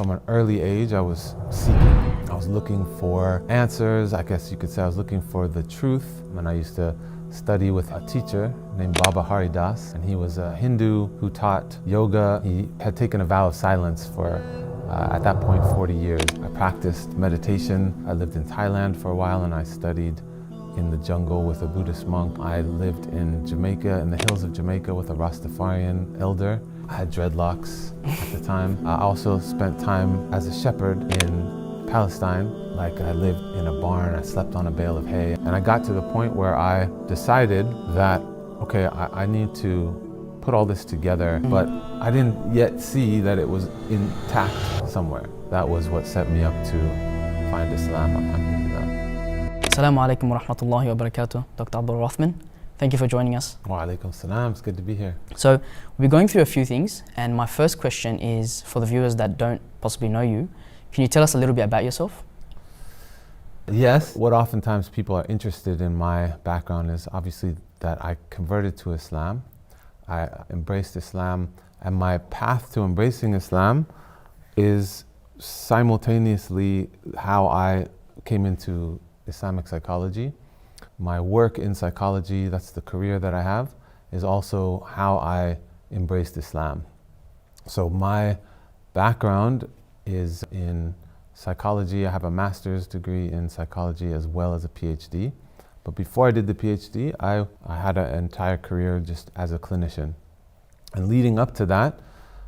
From an early age, I was seeking. I was looking for answers. I guess you could say I was looking for the truth. And I used to study with a teacher named Baba Hari Das, and he was a Hindu who taught yoga. He had taken a vow of silence for, at that point, 40 years. I practiced meditation. I lived in Thailand for a while, and I studied in the jungle with a Buddhist monk. I lived in Jamaica, in the hills of Jamaica, with a Rastafarian elder. I had dreadlocks at the time. I also spent time as a shepherd in Palestine. Like, I lived in a barn, I slept on a bale of hay. And I got to the point where I decided that, okay, I need to put all this together, but I didn't yet see that it was intact somewhere. That was what set me up to find Islam, alhamdulillah. Assalamu alaikum wa rahmatullahi wa barakatuh, Dr. Abdul Rothman. Thank you for joining us. Wa alaikum salam, it's good to be here. So, we're going through a few things, and my first question is for the viewers that don't possibly know you. Can you tell us a little bit about yourself? Yes, what oftentimes people are interested in my background is obviously that I converted to Islam. I embraced Islam, and my path to embracing Islam is simultaneously how I came into Islamic psychology. My work in psychology, that's the career that I have, is also how I embraced Islam. So my background is in psychology. I have a master's degree in psychology as well as a PhD. But before I did the PhD, I had an entire career just as a clinician. And leading up to that,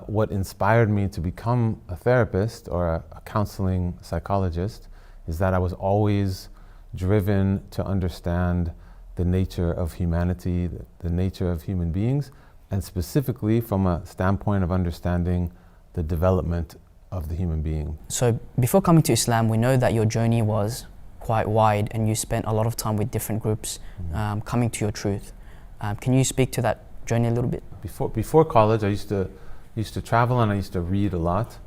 what inspired me to become a therapist or a counseling psychologist is that I was always driven to understand the nature of humanity, the nature of human beings, and specifically from a standpoint of understanding the development of the human being. So before coming to Islam, we know that your journey was quite wide and you spent a lot of time with different groups coming to your truth. Can you speak to that journey a little bit? Before college, I used to travel and I used to read a lot.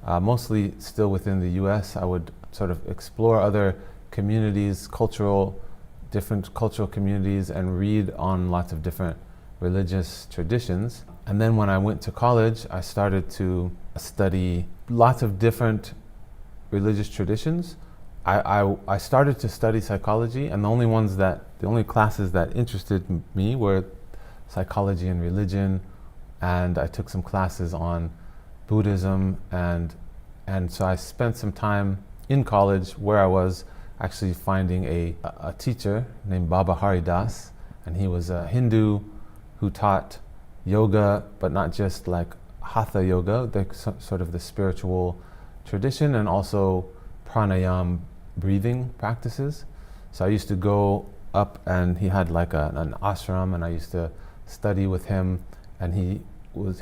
Mostly still within the US, I would sort of explore other communities, different cultural communities, and read on lots of different religious traditions. And then when I went to college, I started to study lots of different religious traditions. I started to study psychology, and the only classes that interested me were psychology and religion, and I took some classes on Buddhism, and so I spent some time in college where I was actually finding a teacher named Baba Hari Das, and he was a Hindu who taught yoga, but not just like hatha yoga, sort of the spiritual tradition, and also pranayama, breathing practices. So I used to go up, and he had like an ashram, and I used to study with him, and he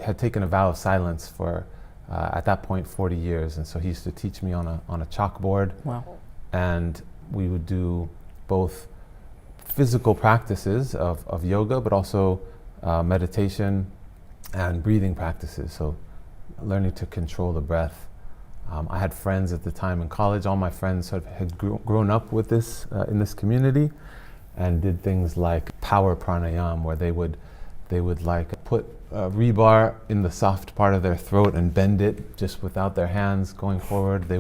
had taken a vow of silence for at that point 40 years, and so he used to teach me on a chalkboard. Wow. And we would do both physical practices of yoga, but also meditation and breathing practices, so learning to control the breath. I had friends at the time in college. All my friends sort of had grown up with this in this community, and did things like power pranayama, where they would like put a rebar in the soft part of their throat and bend it just without their hands going forward. They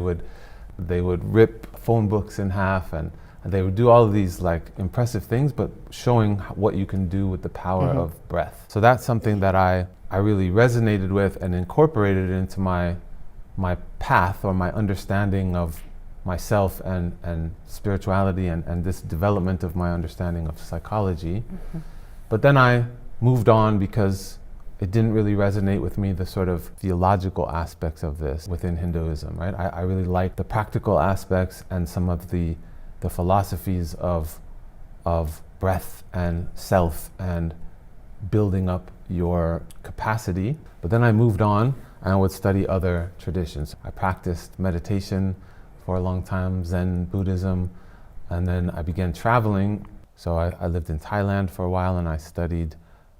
would rip phone books in half, and they would do all of these like impressive things, but showing what you can do with the power of breath. So that's something that I really resonated with and incorporated into my path, or my understanding of myself and spirituality, and this development of my understanding of psychology. But then I moved on because it didn't really resonate with me, the sort of theological aspects of this within Hinduism, right? I really like the practical aspects and some of the philosophies of breath and self and building up your capacity. But then I moved on, and I would study other traditions. I practiced meditation for a long time, Zen Buddhism, and then I began traveling. So I lived in Thailand for a while, and I studied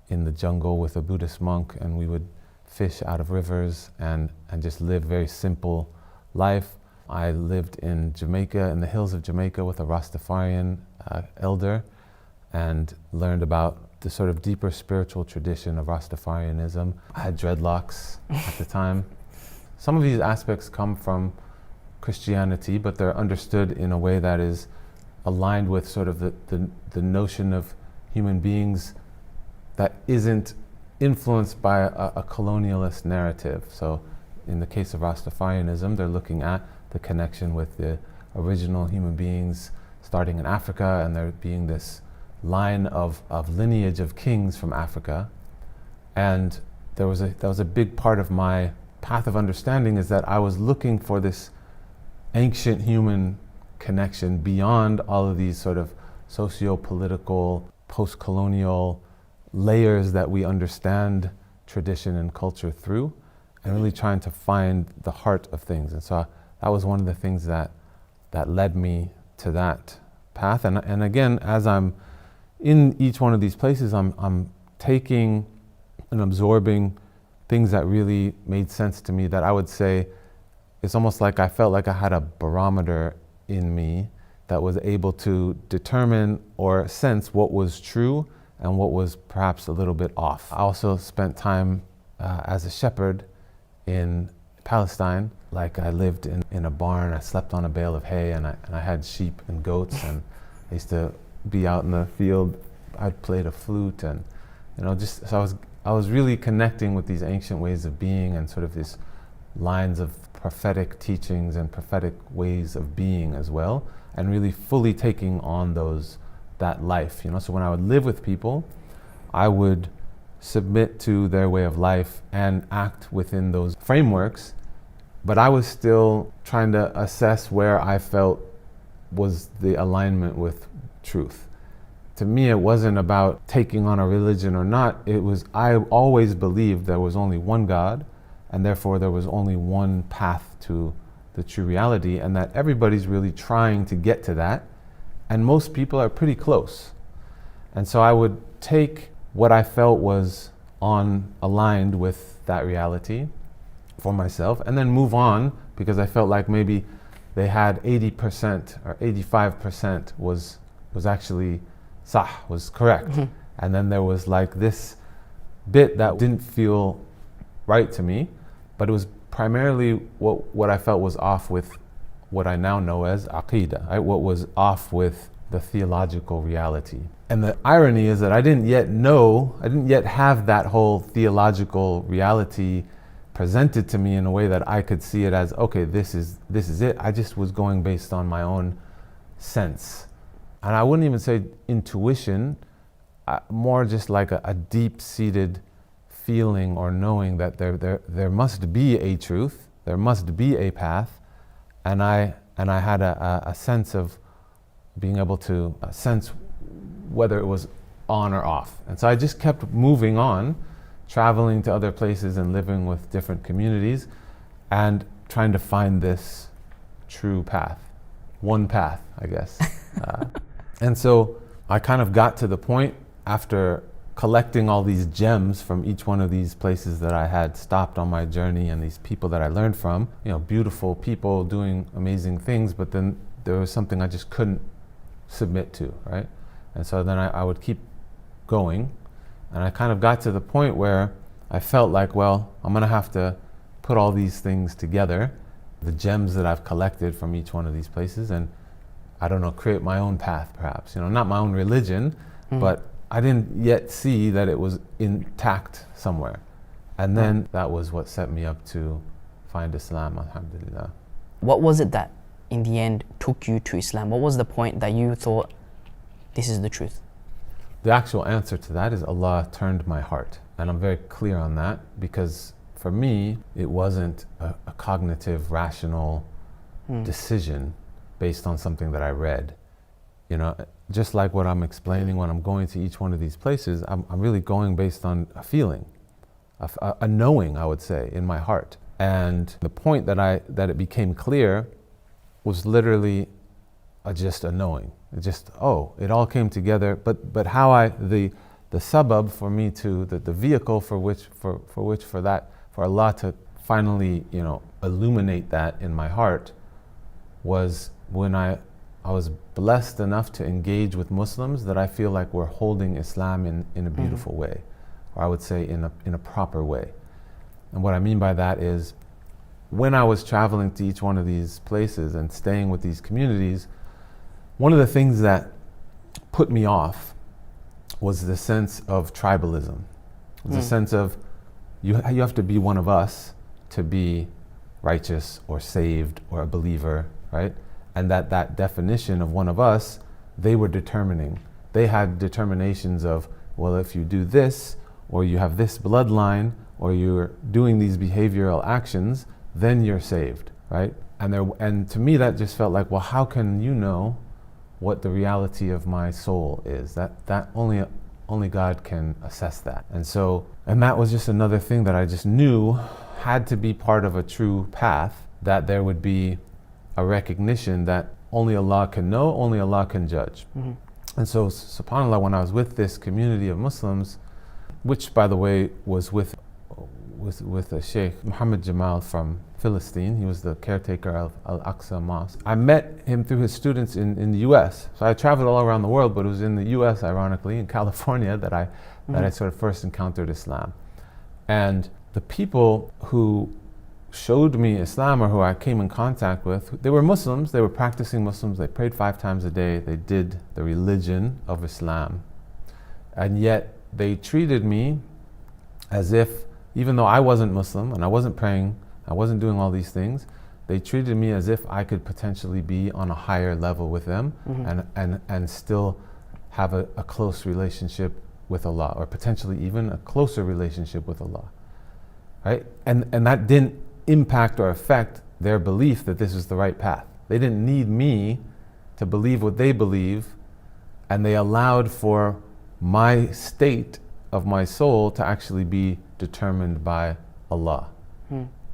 in the jungle with a Buddhist monk, and we would fish out of rivers and just live very simple life. I lived in Jamaica, in the hills of Jamaica, with a Rastafarian elder, and learned about the sort of deeper spiritual tradition of Rastafarianism. I had dreadlocks at the time, some of these aspects come from Christianity, but they're understood in a way that is aligned with sort of the notion of human beings that isn't influenced by a colonialist narrative. So in the case of Rastafarianism, they're looking at the connection with the original human beings starting in Africa, and there being this line of lineage of kings from Africa. And that was a big part of my path of understanding, is that I was looking for this ancient human connection beyond all of these sort of socio-political, post-colonial layers that we understand tradition and culture through, and really trying to find the heart of things. And so that was one of the things that led me to that path. And again, as I'm in each one of these places, I'm taking and absorbing things that really made sense to me, that I would say it's almost like I felt like I had a barometer in me that was able to determine or sense what was true and what was perhaps a little bit off. I also spent time as a shepherd in Palestine. Like, I lived in a barn, I slept on a bale of hay, and I had sheep and goats, and I used to be out in the field. I played a flute, and just so I was really connecting with these ancient ways of being, and sort of these lines of prophetic teachings and prophetic ways of being as well, and really fully taking on that life. So when I would live with people, I would submit to their way of life and act within those frameworks, but I was still trying to assess where I felt was the alignment with truth. To me, it wasn't about taking on a religion or not. It was, I always believed there was only one God, and therefore there was only one path to the true reality, and that everybody's really trying to get to that, and most people are pretty close. And so I would take what I felt was aligned with that reality for myself, and then move on, because I felt like maybe they had 80% or 85% was actually was correct. Mm-hmm. And then there was like this bit that didn't feel right to me, but it was primarily what I felt was off with what I now know as aqidah, right? What was off with the theological reality. And the irony is that I didn't yet have that whole theological reality presented to me in a way that I could see it as, okay, this is it. I just was going based on my own sense. And I wouldn't even say intuition, more just like a deep-seated feeling or knowing that there must be a truth, there must be a path, and I had a sense of being able to sense whether it was on or off. And so I just kept moving on, traveling to other places and living with different communities, and trying to find this true path, one path, I guess. And so I kind of got to the point, after collecting all these gems from each one of these places that I had stopped on my journey, and these people that I learned from, beautiful people doing amazing things, but then there was something I just couldn't submit to, right? And so then I would keep going, and I kind of got to the point where I felt like, well, I'm gonna have to put all these things together, the gems that I've collected from each one of these places, and I don't know, create my own path perhaps, not my own religion, but I didn't yet see that it was intact somewhere. And then that was what set me up to find Islam, alhamdulillah. What was it that in the end took you to Islam? What was the point that you thought, this is the truth? The actual answer to that is Allah turned my heart. And I'm very clear on that, because for me, it wasn't a cognitive, rational decision based on something that I read. Just like what I'm explaining when I'm going to each one of these places, I'm really going based on a feeling, a knowing, I would say, in my heart. And the point that it became clear was literally just a knowing. It all came together. But how the sabab for me to, the vehicle for Allah to finally, illuminate that in my heart, was when I was blessed enough to engage with Muslims that I feel like we're holding Islam in a beautiful way, or I would say in a proper way. And what I mean by that is, when I was traveling to each one of these places and staying with these communities, one of the things that put me off was the sense of tribalism. It was a sense of you have to be one of us to be righteous or saved or a believer, right? And that definition of one of us, they were determining. They had determinations of, well, if you do this, or you have this bloodline, or you're doing these behavioral actions, then you're saved, right? And to me that just felt like, well, how can you know what the reality of my soul is? That only God can assess that. And that was just another thing that I just knew had to be part of a true path, that there would be a recognition that only Allah can know, only Allah can judge. And so, subhanAllah, when I was with this community of Muslims, which by the way was with a Sheikh, Muhammad Jamal from Philistine, he was the caretaker of Al-Aqsa Mosque. I met him through his students in the US. So I traveled all around the world, but it was in the US, ironically, in California, that I sort of first encountered Islam. And the people who showed me Islam, or who I came in contact with, they were Muslims, they were practicing Muslims, they prayed 5 times a day, they did the religion of Islam. And yet they treated me as if, even though I wasn't Muslim and I wasn't praying, I wasn't doing all these things, they treated me as if I could potentially be on a higher level with them and still have a close relationship with Allah, or potentially even a closer relationship with Allah, right? And that didn't impact or affect their belief that this is the right path. They didn't need me to believe what they believe, and they allowed for my state of my soul to actually be determined by Allah.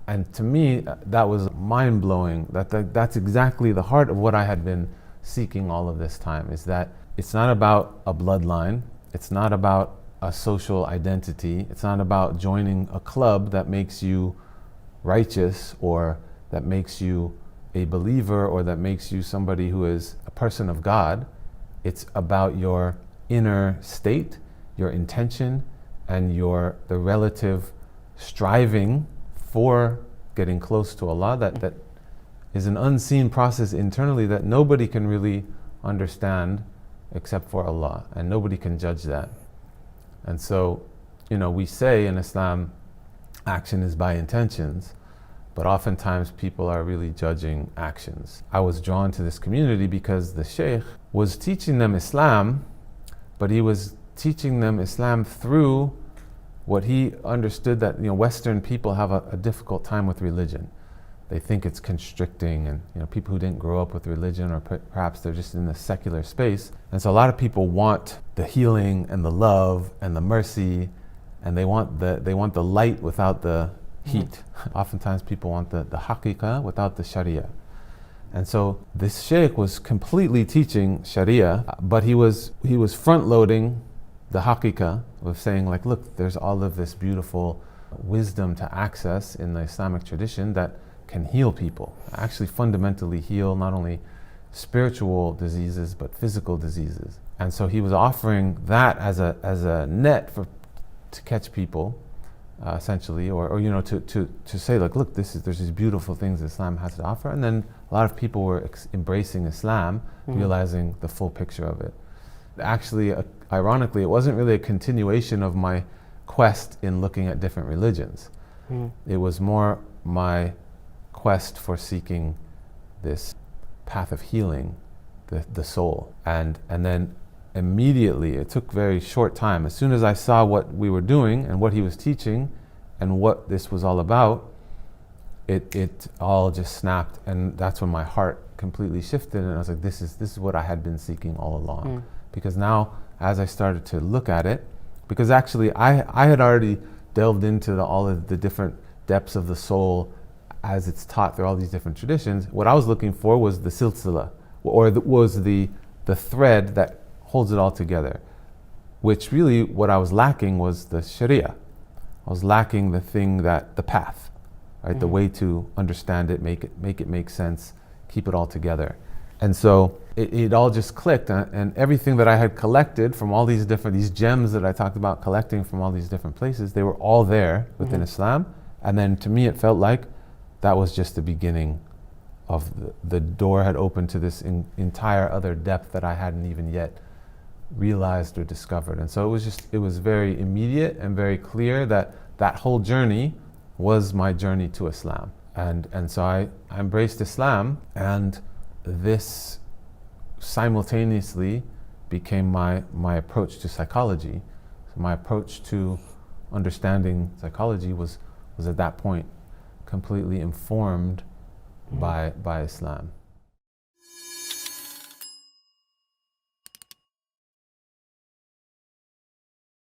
And to me, that was mind-blowing. That's exactly the heart of what I had been seeking all of this time, is that it's not about a bloodline, it's not about a social identity, it's not about joining a club that makes you righteous, or that makes you a believer, or that makes you somebody who is a person of God. It's about your inner state, your intention, and the relative striving for getting close to Allah. That is an unseen process internally that nobody can really understand except for Allah, and nobody can judge that. And so, we say in Islam, action is by intentions, but oftentimes people are really judging actions. I was drawn to this community because the Sheikh was teaching them Islam, but he was teaching them Islam through what he understood, that Western people have a difficult time with religion. They think it's constricting, and people who didn't grow up with religion, or perhaps they're just in the secular space. And so a lot of people want the healing and the love and the mercy, and they want the light without the heat. Oftentimes people want the haqiqah without the sharia. And so this sheikh was completely teaching sharia, but he was front loading the haqiqah, of saying, like, look, there's all of this beautiful wisdom to access in the Islamic tradition that can heal people, actually fundamentally heal not only spiritual diseases but physical diseases. And so he was offering that as a net to catch people, essentially, or to say, like, look, there's these beautiful things Islam has to offer. And then a lot of people were embracing Islam, realizing the full picture of it. Actually, ironically, it wasn't really a continuation of my quest in looking at different religions. It was more my quest for seeking this path of healing the soul. And then immediately, it took very short time, as soon as I saw what we were doing and what he was teaching and what this was all about, it all just snapped, and that's when my heart completely shifted, and I was like, this is what I had been seeking all along. Because now, as I started to look at it, because actually I had already delved into all of the different depths of the soul as it's taught through all these different traditions. What I was looking for was the silsila, or was the thread that holds it all together, which really what I was lacking was the sharia. I was lacking the path, right? The way to understand it, make it make sense, keep it all together. And so it all just clicked, and everything that I had collected from all these gems that I talked about collecting from all these different places, they were all there within Islam. And then to me it felt like that was just the beginning of the door had opened to this entire other depth that I hadn't even yet realized or discovered. And so it was very immediate and very clear that that whole journey was my journey to Islam. And so I embraced Islam, and this simultaneously became my approach to psychology. So my approach to understanding psychology was at that point completely informed by Islam.